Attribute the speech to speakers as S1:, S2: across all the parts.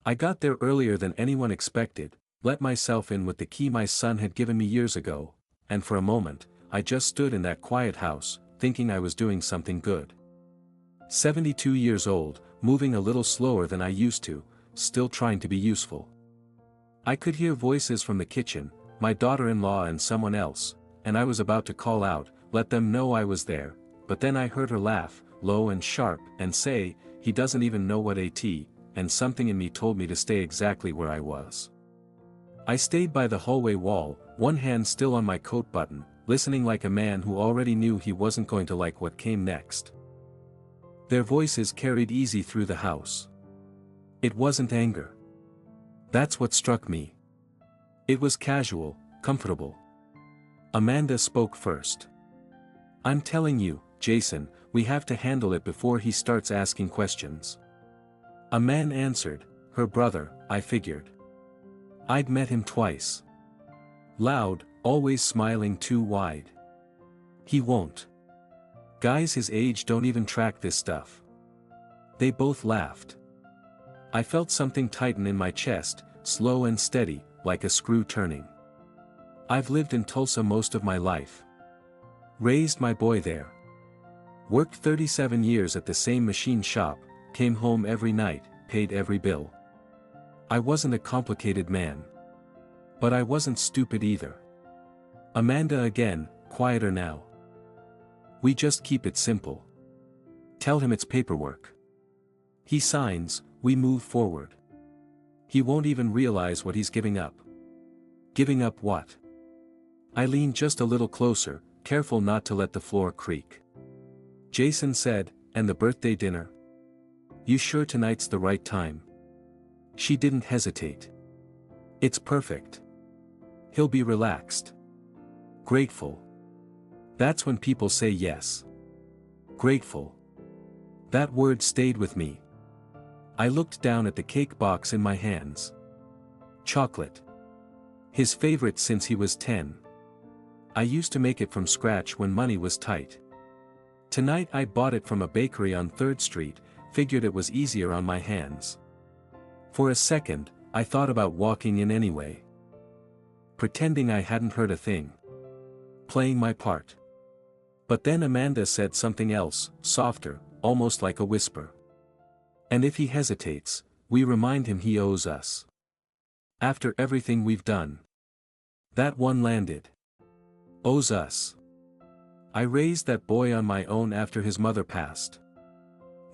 S1: I got there earlier than anyone expected, let myself in with the key my son had given me years ago, and for a moment, I just stood in that quiet house, thinking I was doing something good. 72 years old, moving a little slower than I used to, still trying to be useful. I could hear voices from the kitchen, my daughter-in-law and someone else, and I was about to call out, let them know I was there, but then I heard her laugh, low and sharp, and say, he doesn't even know what AT, and something in me told me to stay exactly where I was. I stayed by the hallway wall, one hand still on my coat button, listening like a man who already knew he wasn't going to like what came next. Their voices carried easy through the house. It wasn't anger. That's what struck me. It was casual, comfortable. Amanda spoke first. I'm telling you, Jason, we have to handle it before he starts asking questions. A man answered, her brother, I figured. I'd met him twice. Loud, always smiling too wide. He won't. Guys his age don't even track this stuff. They both laughed. I felt something tighten in my chest, slow and steady, like a screw turning. I've lived in Tulsa most of my life. Raised my boy there. Worked 37 years at the same machine shop, came home every night, paid every bill. I wasn't a complicated man. But I wasn't stupid either. Amanda again, quieter now. We just keep it simple. Tell him it's paperwork. He signs, we move forward. He won't even realize what he's giving up. Giving up what? I leaned just a little closer, careful not to let the floor creak. Jason said, and the birthday dinner? You sure tonight's the right time? She didn't hesitate. It's perfect. He'll be relaxed. Grateful. That's when people say yes. Grateful. That word stayed with me. I looked down at the cake box in my hands. Chocolate. His favorite since he was 10. I used to make it from scratch when money was tight. Tonight I bought it from a bakery on 3rd Street, figured it was easier on my hands. For a second, I thought about walking in anyway. Pretending I hadn't heard a thing. Playing my part. But then Amanda said something else, softer, almost like a whisper. And if he hesitates, we remind him he owes us. After everything we've done. That one landed. Owes us. I raised that boy on my own after his mother passed.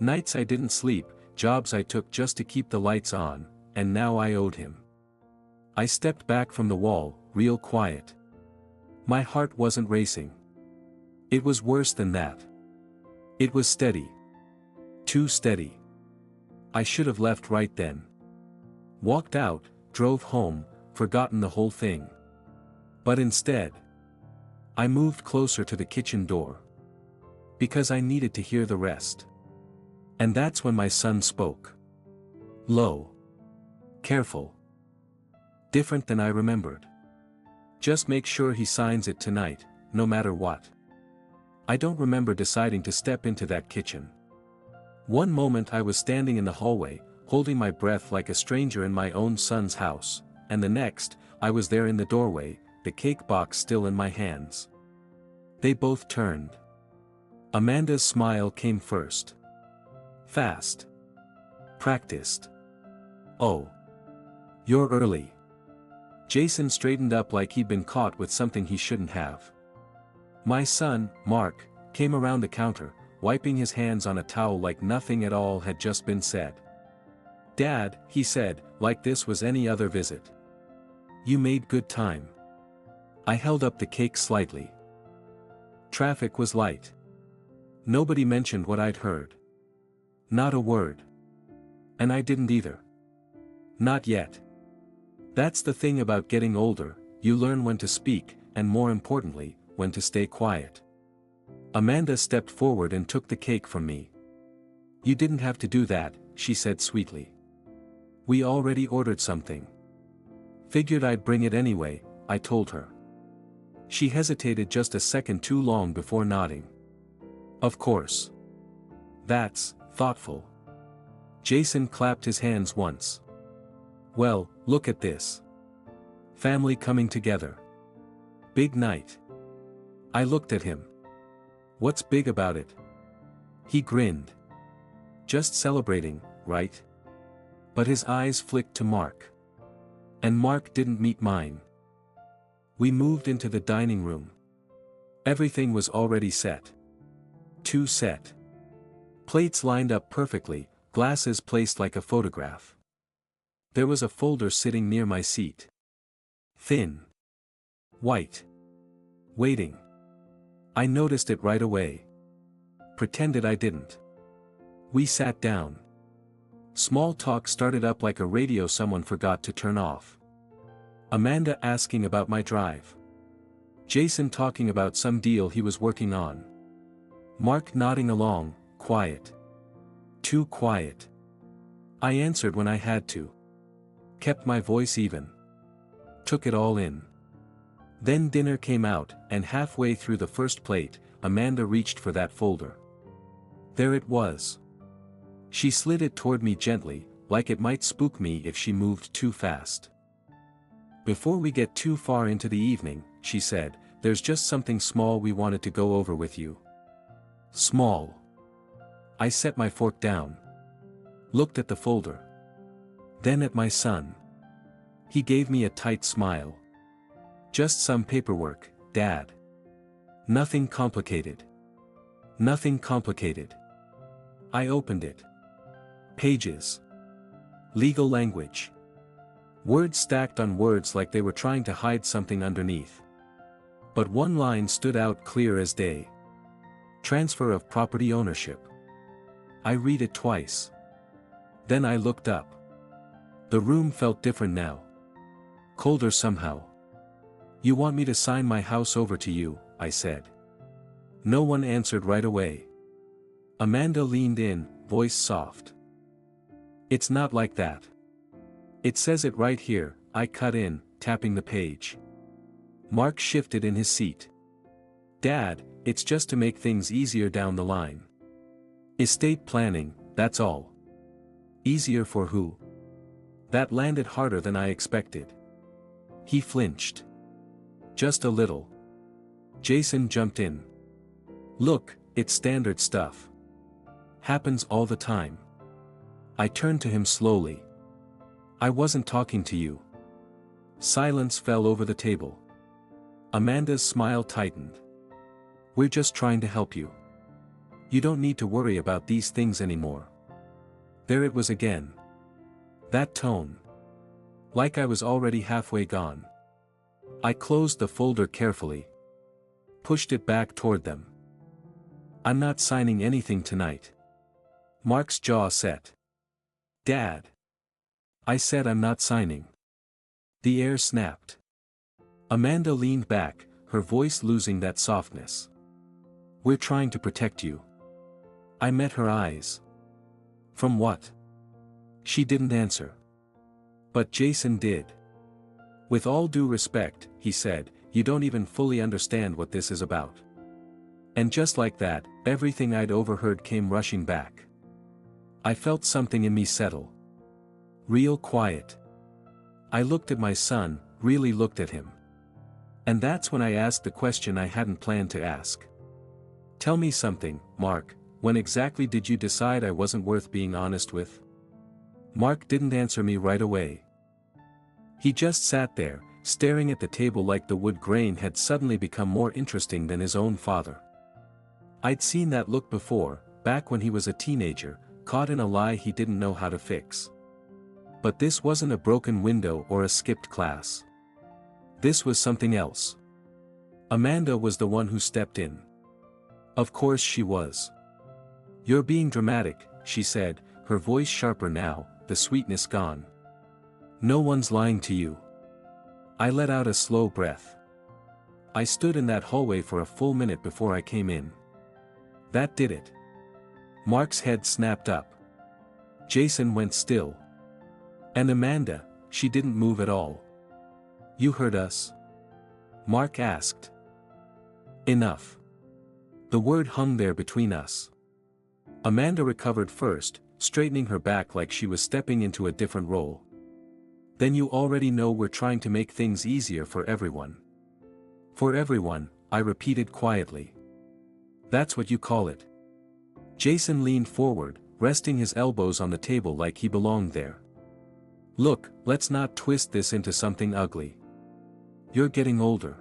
S1: Nights I didn't sleep, jobs I took just to keep the lights on, and now I owed him. I stepped back from the wall, real quiet. My heart wasn't racing. It was worse than that. It was steady. Too steady. I should have left right then. Walked out, drove home, forgotten the whole thing. But instead, I moved closer to the kitchen door. Because I needed to hear the rest. And that's when my son spoke. Low. Careful. Different than I remembered. Just make sure he signs it tonight, no matter what. I don't remember deciding to step into that kitchen. One moment I was standing in the hallway, holding my breath like a stranger in my own son's house, and the next, I was there in the doorway, the cake box still in my hands. They both turned. Amanda's smile came first. Fast. Practiced. Oh. You're early. Jason straightened up like he'd been caught with something he shouldn't have. My son, Mark, came around the counter, wiping his hands on a towel like nothing at all had just been said. Dad, he said, like this was any other visit. You made good time. I held up the cake slightly. Traffic was light. Nobody mentioned what I'd heard. Not a word. And I didn't either. Not yet. That's the thing about getting older, you learn when to speak, and more importantly, when to stay quiet. Amanda stepped forward and took the cake from me. You didn't have to do that, she said sweetly. We already ordered something. Figured I'd bring it anyway, I told her. She hesitated just a second too long before nodding. Of course. That's thoughtful. Jason clapped his hands once. Well, look at this. Family coming together. Big night. I looked at him. What's big about it? He grinned. Just celebrating, right? But his eyes flicked to Mark. And Mark didn't meet mine. We moved into the dining room. Everything was already set. Two set. Plates lined up perfectly, glasses placed like a photograph. There was a folder sitting near my seat. Thin. White. Waiting. I noticed it right away. Pretended I didn't. We sat down. Small talk started up like a radio someone forgot to turn off. Amanda asking about my drive. Jason talking about some deal he was working on. Mark nodding along, quiet. Too quiet. I answered when I had to. Kept my voice even. Took it all in. Then dinner came out, and halfway through the first plate, Amanda reached for that folder. There it was. She slid it toward me gently, like it might spook me if she moved too fast. Before we get too far into the evening, she said, there's just something small we wanted to go over with you. Small. I set my fork down. Looked at the folder. Then at my son. He gave me a tight smile. Just some paperwork, Dad. Nothing complicated. Nothing complicated. I opened it. Pages. Legal language. Words stacked on words like they were trying to hide something underneath. But one line stood out clear as day. Transfer of property ownership. I read it twice. Then I looked up. The room felt different now. Colder somehow. You want me to sign my house over to you, I said. No one answered right away. Amanda leaned in, voice soft. It's not like that. It says it right here, I cut in, tapping the page. Mark shifted in his seat. Dad, it's just to make things easier down the line. Estate planning, that's all. Easier for who? That landed harder than I expected. He flinched. Just a little. Jason jumped in. Look, it's standard stuff. Happens all the time. I turned to him slowly. I wasn't talking to you. Silence fell over the table. Amanda's smile tightened. We're just trying to help you. You don't need to worry about these things anymore. There it was again. That tone. Like I was already halfway gone. I closed the folder carefully. Pushed it back toward them. I'm not signing anything tonight. Mark's jaw set. Dad. I said I'm not signing. The air snapped. Amanda leaned back, her voice losing that softness. We're trying to protect you. I met her eyes. From what? She didn't answer. But Jason did. With all due respect, he said, you don't even fully understand what this is about. And just like that, everything I'd overheard came rushing back. I felt something in me settle. Real quiet. I looked at my son, really looked at him. And that's when I asked the question I hadn't planned to ask. Tell me something, Mark, when exactly did you decide I wasn't worth being honest with? Mark didn't answer me right away. He just sat there, staring at the table like the wood grain had suddenly become more interesting than his own father. I'd seen that look before, back when he was a teenager, caught in a lie he didn't know how to fix. But this wasn't a broken window or a skipped class. This was something else. Amanda was the one who stepped in. Of course she was. You're being dramatic, she said, her voice sharper now, the sweetness gone. No one's lying to you. I let out a slow breath. I stood in that hallway for a full minute before I came in. That did it. Mark's head snapped up. Jason went still. And Amanda, she didn't move at all. You heard us? Mark asked. Enough. The word hung there between us. Amanda recovered first, straightening her back like she was stepping into a different role. Then you already know we're trying to make things easier for everyone. For everyone, I repeated quietly. That's what you call it. Jason leaned forward, resting his elbows on the table like he belonged there. Look, let's not twist this into something ugly. You're getting older.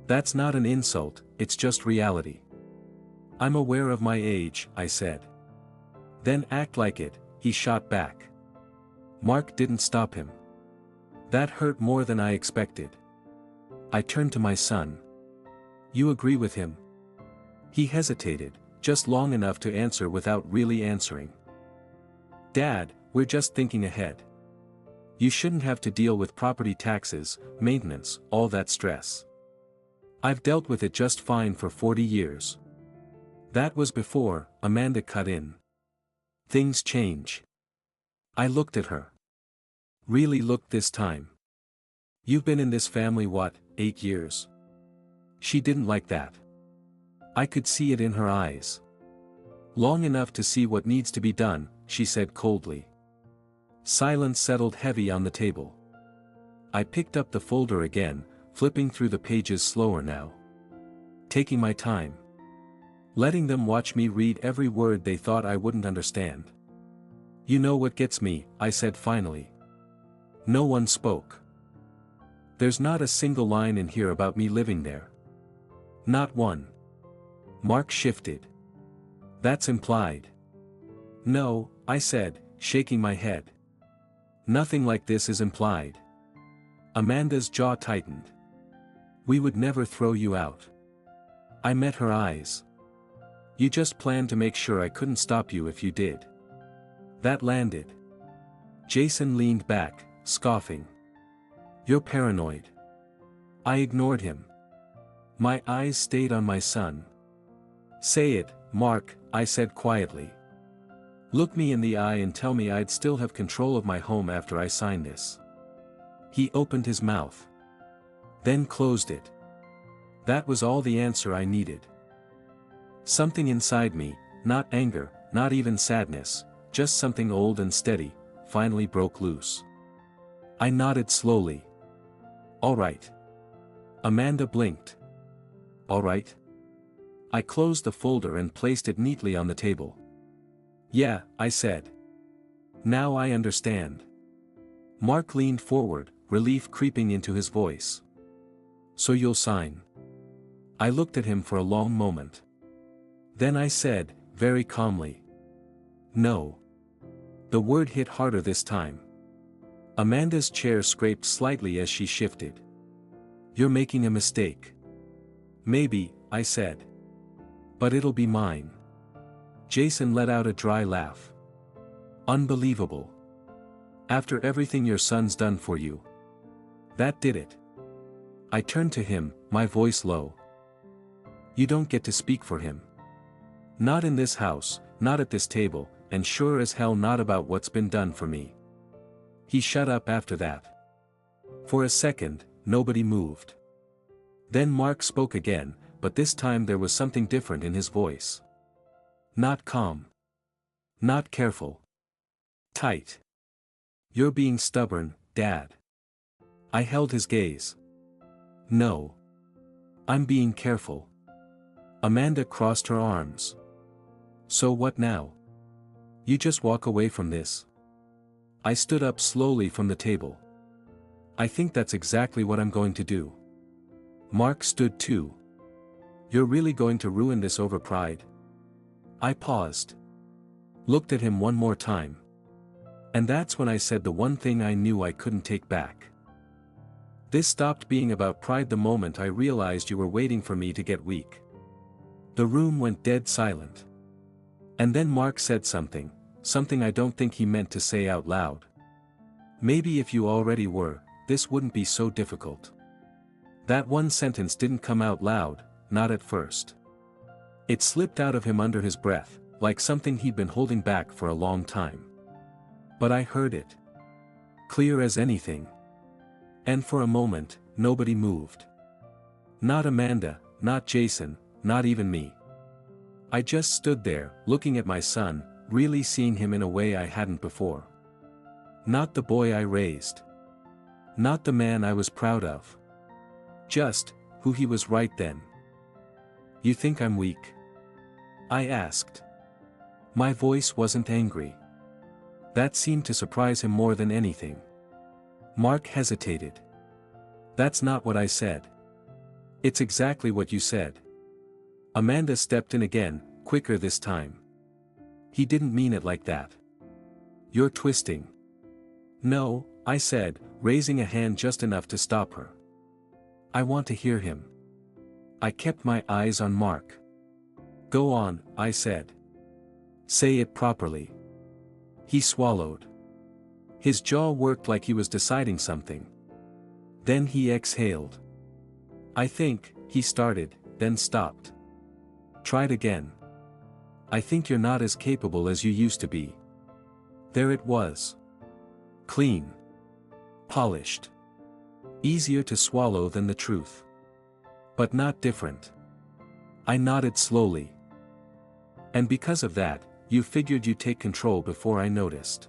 S1: That's not an insult, it's just reality. I'm aware of my age, I said. Then act like it, he shot back. Mark didn't stop him. That hurt more than I expected. I turned to my son. You agree with him? He hesitated, just long enough to answer without really answering. Dad, we're just thinking ahead. You shouldn't have to deal with property taxes, maintenance, all that stress. I've dealt with it just fine for 40 years. That was before, Amanda cut in. Things change. I looked at her. Really looked this time. You've been in this family what, 8 years? She didn't like that. I could see it in her eyes. Long enough to see what needs to be done, she said coldly. Silence settled heavy on the table. I picked up the folder again, flipping through the pages slower now. Taking my time. Letting them watch me read every word they thought I wouldn't understand. You know what gets me, I said finally. No one spoke. There's not a single line in here about me living there. Not one. Mark shifted. That's implied. No, I said, shaking my head. Nothing like this is implied. Amanda's jaw tightened. We would never throw you out. I met her eyes. You just planned to make sure I couldn't stop you if you did. That landed. Jason leaned back, scoffing. You're paranoid. I ignored him. My eyes stayed on my son. Say it, Mark, I said quietly. Look me in the eye and tell me I'd still have control of my home after I sign this. He opened his mouth. Then closed it. That was all the answer I needed. Something inside me, not anger, not even sadness, just something old and steady, finally broke loose. I nodded slowly. All right. Amanda blinked. All right. I closed the folder and placed it neatly on the table. Yeah, I said. Now I understand. Mark leaned forward, relief creeping into his voice. So you'll sign. I looked at him for a long moment. Then I said, very calmly. No. The word hit harder this time. Amanda's chair scraped slightly as she shifted. You're making a mistake. Maybe, I said. But it'll be mine. Jason let out a dry laugh. Unbelievable. After everything your son's done for you. That did it. I turned to him, my voice low. You don't get to speak for him. Not in this house, not at this table, and sure as hell not about what's been done for me. He shut up after that. For a second, nobody moved. Then Mark spoke again, but this time there was something different in his voice. Not calm. Not careful. Tight. You're being stubborn, Dad. I held his gaze. No. I'm being careful. Amanda crossed her arms. So what now? You just walk away from this. I stood up slowly from the table. I think that's exactly what I'm going to do. Mark stood too. You're really going to ruin this over pride? I paused. Looked at him one more time. And that's when I said the one thing I knew I couldn't take back. This stopped being about pride the moment I realized you were waiting for me to get weak. The room went dead silent. And then Mark said something I don't think he meant to say out loud. Maybe if you already were, this wouldn't be so difficult. That one sentence didn't come out loud, not at first. It slipped out of him under his breath, like something he'd been holding back for a long time. But I heard it. Clear as anything. And for a moment, nobody moved. Not Amanda, not Jason, not even me. I just stood there, looking at my son, really seeing him in a way I hadn't before. Not the boy I raised. Not the man I was proud of. Just, who he was right then. You think I'm weak? I asked. My voice wasn't angry. That seemed to surprise him more than anything. Mark hesitated. That's not what I said. It's exactly what you said. Amanda stepped in again, quicker this time. He didn't mean it like that. You're twisting. No, I said, raising a hand just enough to stop her. I want to hear him. I kept my eyes on Mark. Go on, I said. Say it properly. He swallowed. His jaw worked like he was deciding something. Then he exhaled. I think, he started, then stopped. Tried again. I think you're not as capable as you used to be. There it was. Clean. Polished. Easier to swallow than the truth. But not different. I nodded slowly. And because of that, you figured you'd take control before I noticed.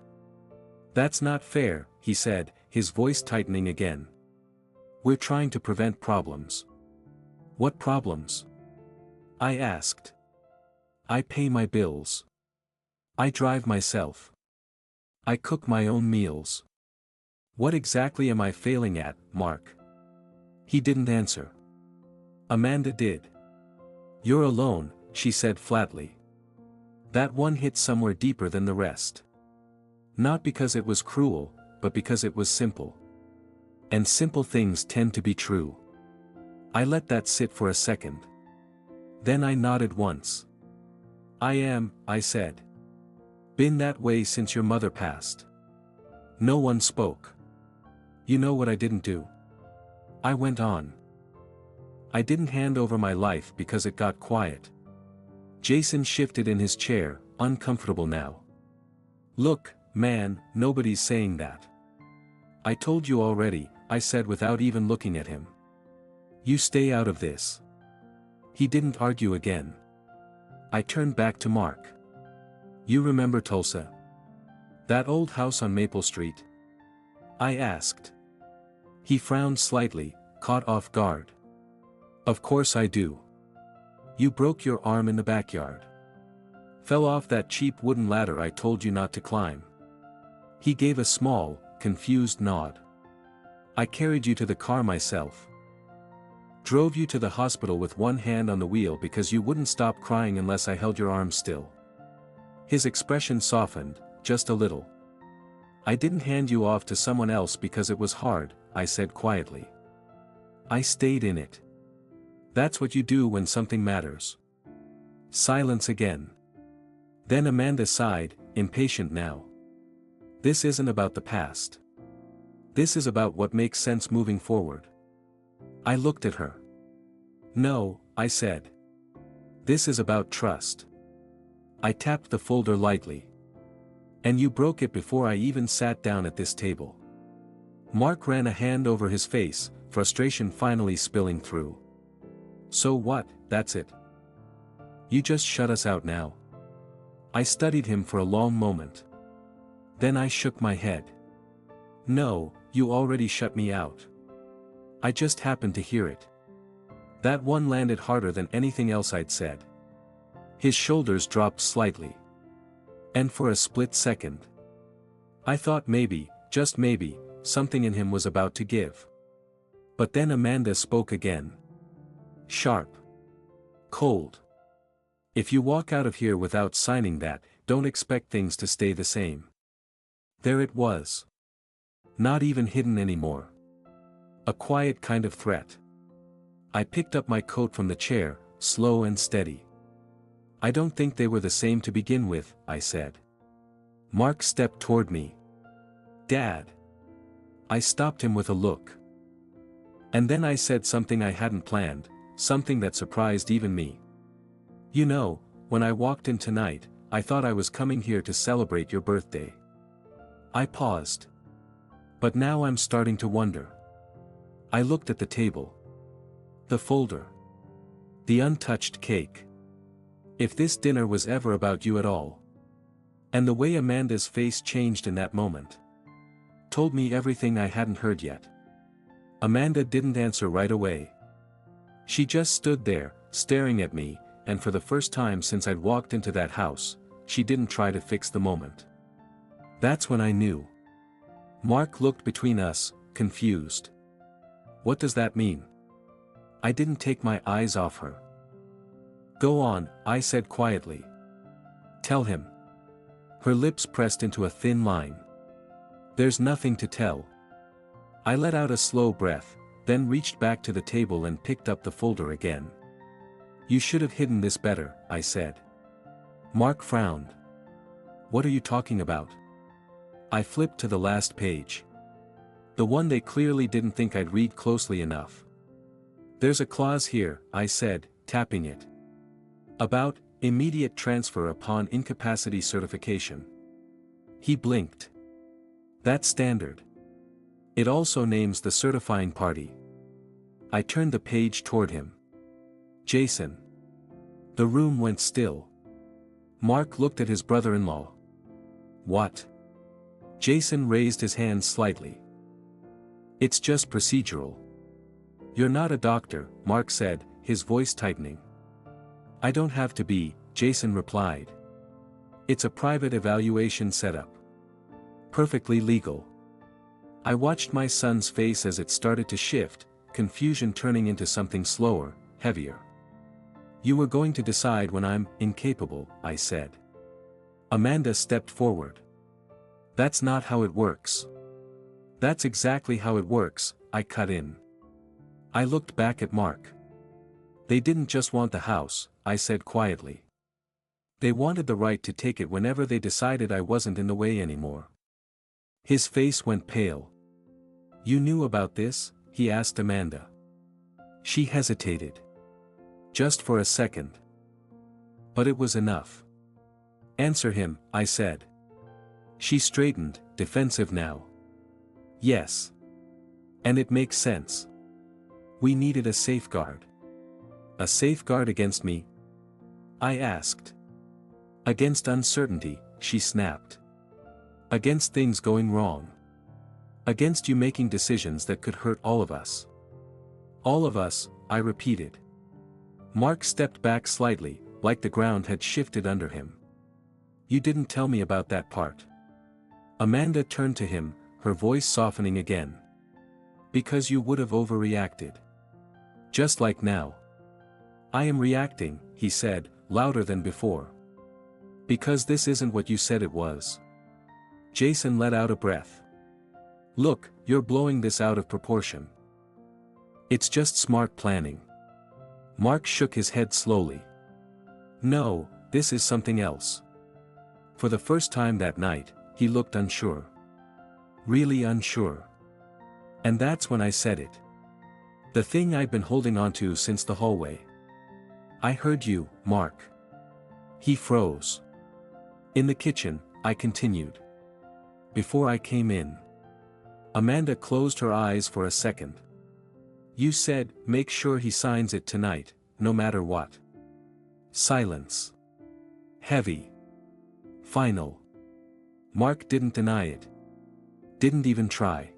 S1: That's not fair, he said, his voice tightening again. We're trying to prevent problems. What problems? I asked. I pay my bills. I drive myself. I cook my own meals. What exactly am I failing at, Mark? He didn't answer. Amanda did. You're alone, she said flatly. That one hit somewhere deeper than the rest. Not because it was cruel, but because it was simple. And simple things tend to be true. I let that sit for a second. Then I nodded once. I said. Been that way since your mother passed. No one spoke. You know what I didn't do? I went on. I didn't hand over my life because it got quiet. Jason shifted in his chair, uncomfortable now. Look, man, nobody's saying that. I told you already, I said without even looking at him. You stay out of this. He didn't argue again. I turned back to Mark. You remember Tulsa? That old house on Maple Street? I asked. He frowned slightly, caught off guard. Of course I do. You broke your arm in the backyard. Fell off that cheap wooden ladder I told you not to climb. He gave a small, confused nod. I carried you to the car myself. Drove you to the hospital with one hand on the wheel because you wouldn't stop crying unless I held your arm still. His expression softened, just a little. I didn't hand you off to someone else because it was hard, I said quietly. I stayed in it. That's what you do when something matters. Silence again. Then Amanda sighed, impatient now. This isn't about the past. This is about what makes sense moving forward. I looked at her. No, I said. This is about trust. I tapped the folder lightly. And you broke it before I even sat down at this table. Mark ran a hand over his face, frustration finally spilling through. So what, that's it. You just shut us out now. I studied him for a long moment. Then I shook my head. No, you already shut me out. I just happened to hear it. That one landed harder than anything else I'd said. His shoulders dropped slightly. And for a split second, I thought maybe, just maybe, something in him was about to give. But then Amanda spoke again. Sharp. Cold. If you walk out of here without signing that, don't expect things to stay the same. There it was. Not even hidden anymore. A quiet kind of threat. I picked up my coat from the chair, slow and steady. I don't think they were the same to begin with, I said. Mark stepped toward me. Dad. I stopped him with a look. And then I said something I hadn't planned, something that surprised even me. You know, when I walked in tonight, I thought I was coming here to celebrate your birthday. I paused. But now I'm starting to wonder. I looked at the table. The folder. The untouched cake. If this dinner was ever about you at all. And the way Amanda's face changed in that moment told me everything I hadn't heard yet. Amanda didn't answer right away. She just stood there, staring at me, and for the first time since I'd walked into that house, she didn't try to fix the moment. That's when I knew. Mark looked between us, confused. What does that mean? I didn't take my eyes off her. Go on, I said quietly. Tell him. Her lips pressed into a thin line. There's nothing to tell. I let out a slow breath, then reached back to the table and picked up the folder again. You should have hidden this better, I said. Mark frowned. What are you talking about? I flipped to the last page. The one they clearly didn't think I'd read closely enough. There's a clause here, I said, tapping it. About immediate transfer upon incapacity certification. He blinked. That's standard. It also names the certifying party. I turned the page toward him. Jason. The room went still. Mark looked at his brother-in-law. What? Jason raised his hand slightly. It's just procedural. You're not a doctor, Mark said, his voice tightening. I don't have to be, Jason replied. It's a private evaluation setup. Perfectly legal. I watched my son's face as it started to shift, confusion turning into something slower, heavier. You were going to decide when I'm incapable, I said. Amanda stepped forward. That's not how it works. That's exactly how it works, I cut in. I looked back at Mark. They didn't just want the house, I said quietly. They wanted the right to take it whenever they decided I wasn't in the way anymore. His face went pale. You knew about this? He asked Amanda. She hesitated. Just for a second. But it was enough. Answer him, I said. She straightened, defensive now. Yes. And it makes sense. We needed a safeguard. A safeguard against me? I asked. Against uncertainty, she snapped. Against things going wrong. Against you making decisions that could hurt all of us. All of us, I repeated. Mark stepped back slightly, like the ground had shifted under him. You didn't tell me about that part. Amanda turned to him, her voice softening again. Because you would have overreacted. Just like now. I am reacting, he said, louder than before. Because this isn't what you said it was. Jason let out a breath. Look, you're blowing this out of proportion. It's just smart planning. Mark shook his head slowly. No, this is something else. For the first time that night, he looked unsure. Really unsure. And that's when I said it. The thing I'd been holding onto since the hallway. I heard you, Mark. He froze. In the kitchen, I continued. Before I came in. Amanda closed her eyes for a second. You said, make sure he signs it tonight, no matter what. Silence. Heavy. Final. Mark didn't deny it. Didn't even try.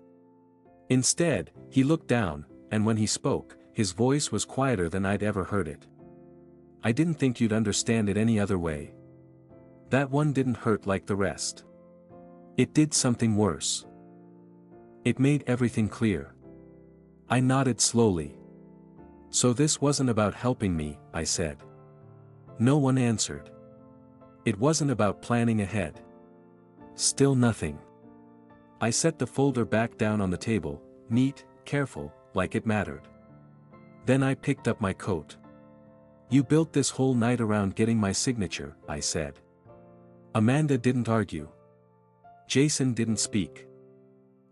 S1: Instead, he looked down, and when he spoke, his voice was quieter than I'd ever heard it. I didn't think you'd understand it any other way. That one didn't hurt like the rest. It did something worse. It made everything clear. I nodded slowly. So this wasn't about helping me, I said. No one answered. It wasn't about planning ahead. Still nothing. I set the folder back down on the table, neat, careful, like it mattered. Then I picked up my coat. You built this whole night around getting my signature, I said. Amanda didn't argue. Jason didn't speak.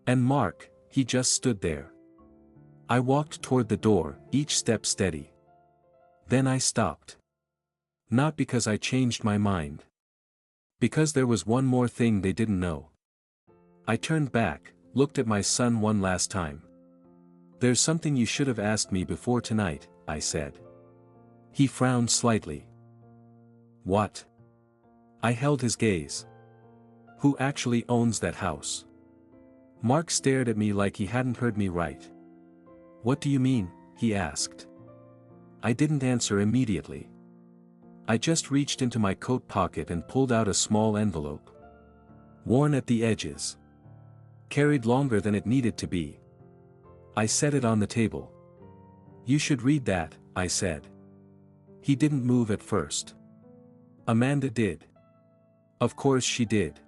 S1: And Mark, he just stood there. I walked toward the door, each step steady. Then I stopped. Not because I changed my mind. Because there was one more thing they didn't know. I turned back, looked at my son one last time. There's something you should have asked me before tonight, I said. He frowned slightly. What? I held his gaze. Who actually owns that house? Mark stared at me like he hadn't heard me right. "What do you mean?" he asked. I didn't answer immediately. I just reached into my coat pocket and pulled out a small envelope. Worn at the edges. Carried longer than it needed to be. I set it on the table. "You should read that," I said. He didn't move at first. Amanda did. Of course she did.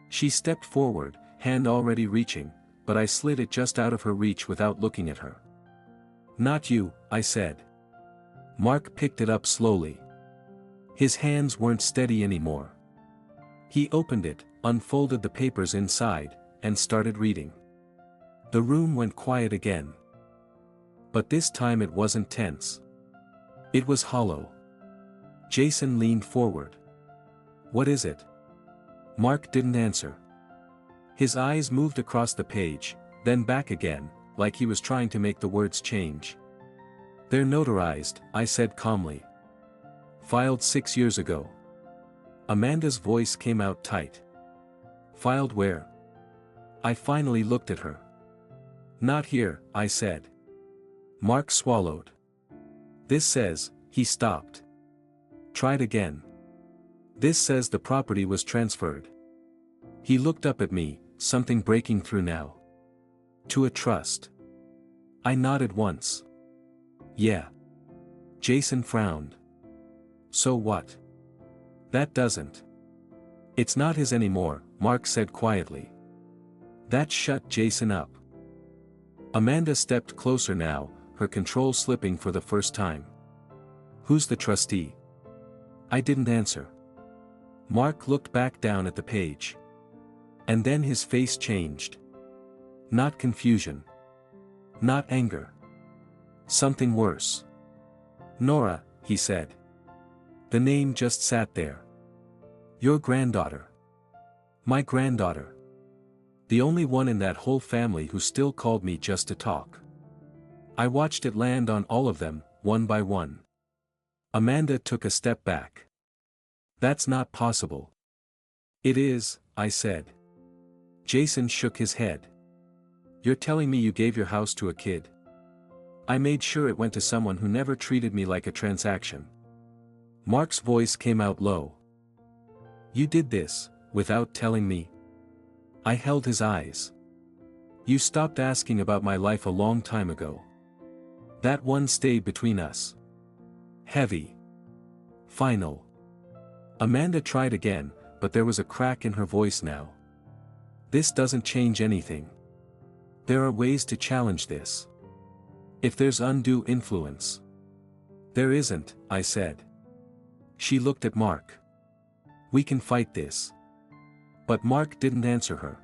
S1: She stepped forward, hand already reaching, but I slid it just out of her reach without looking at her. "Not you," I said. Mark picked it up slowly. His hands weren't steady anymore. He opened it, unfolded the papers inside, and started reading. The room went quiet again. But this time it wasn't tense. It was hollow. Jason leaned forward. "What is it?" Mark didn't answer. His eyes moved across the page, then back again, like he was trying to make the words change. "They're notarized," I said calmly. "Filed 6 years ago." Amanda's voice came out tight. "Filed where?" I finally looked at her. "Not here," I said. Mark swallowed. "This says," he stopped. "Tried again. This says the property was transferred." He looked up at me, something breaking through now. "To a trust." I nodded once. "Yeah." Jason frowned. "So what?" "That doesn't. It's not his anymore," Mark said quietly. That shut Jason up. Amanda stepped closer now, her control slipping for the first time. "Who's the trustee?" I didn't answer. Mark looked back down at the page. And then his face changed. Not confusion. Not anger. Something worse. "Nora," he said. The name just sat there. "Your granddaughter." My granddaughter. The only one in that whole family who still called me just to talk. I watched it land on all of them, one by one. Amanda took a step back. "That's not possible." "It is," I said. Jason shook his head. "You're telling me you gave your house to a kid?" "I made sure it went to someone who never treated me like a transaction." Mark's voice came out low. "You did this, without telling me?" I held his eyes. "You stopped asking about my life a long time ago. That one stayed between us." Heavy. Final. Amanda tried again, but there was a crack in her voice now. "This doesn't change anything. There are ways to challenge this. If there's undue influence." "There isn't," I said. She looked at Mark. "We can fight this." But Mark didn't answer her.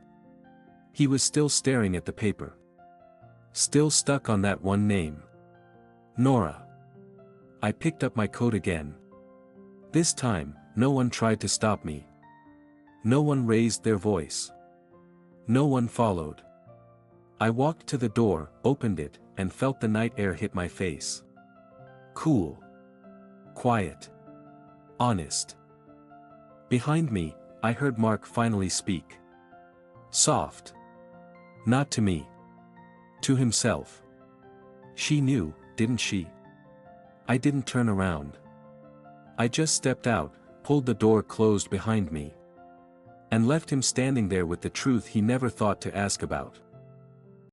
S1: He was still staring at the paper. Still stuck on that one name. Nora. I picked up my coat again. This time, no one tried to stop me. No one raised their voice. No one followed. I walked to the door, opened it, and felt the night air hit my face. Cool. Quiet. Honest. Behind me, I heard Mark finally speak. Soft. Not to me. To himself. She knew, didn't she? I didn't turn around. I just stepped out, pulled the door closed behind me. And left him standing there with the truth he never thought to ask about.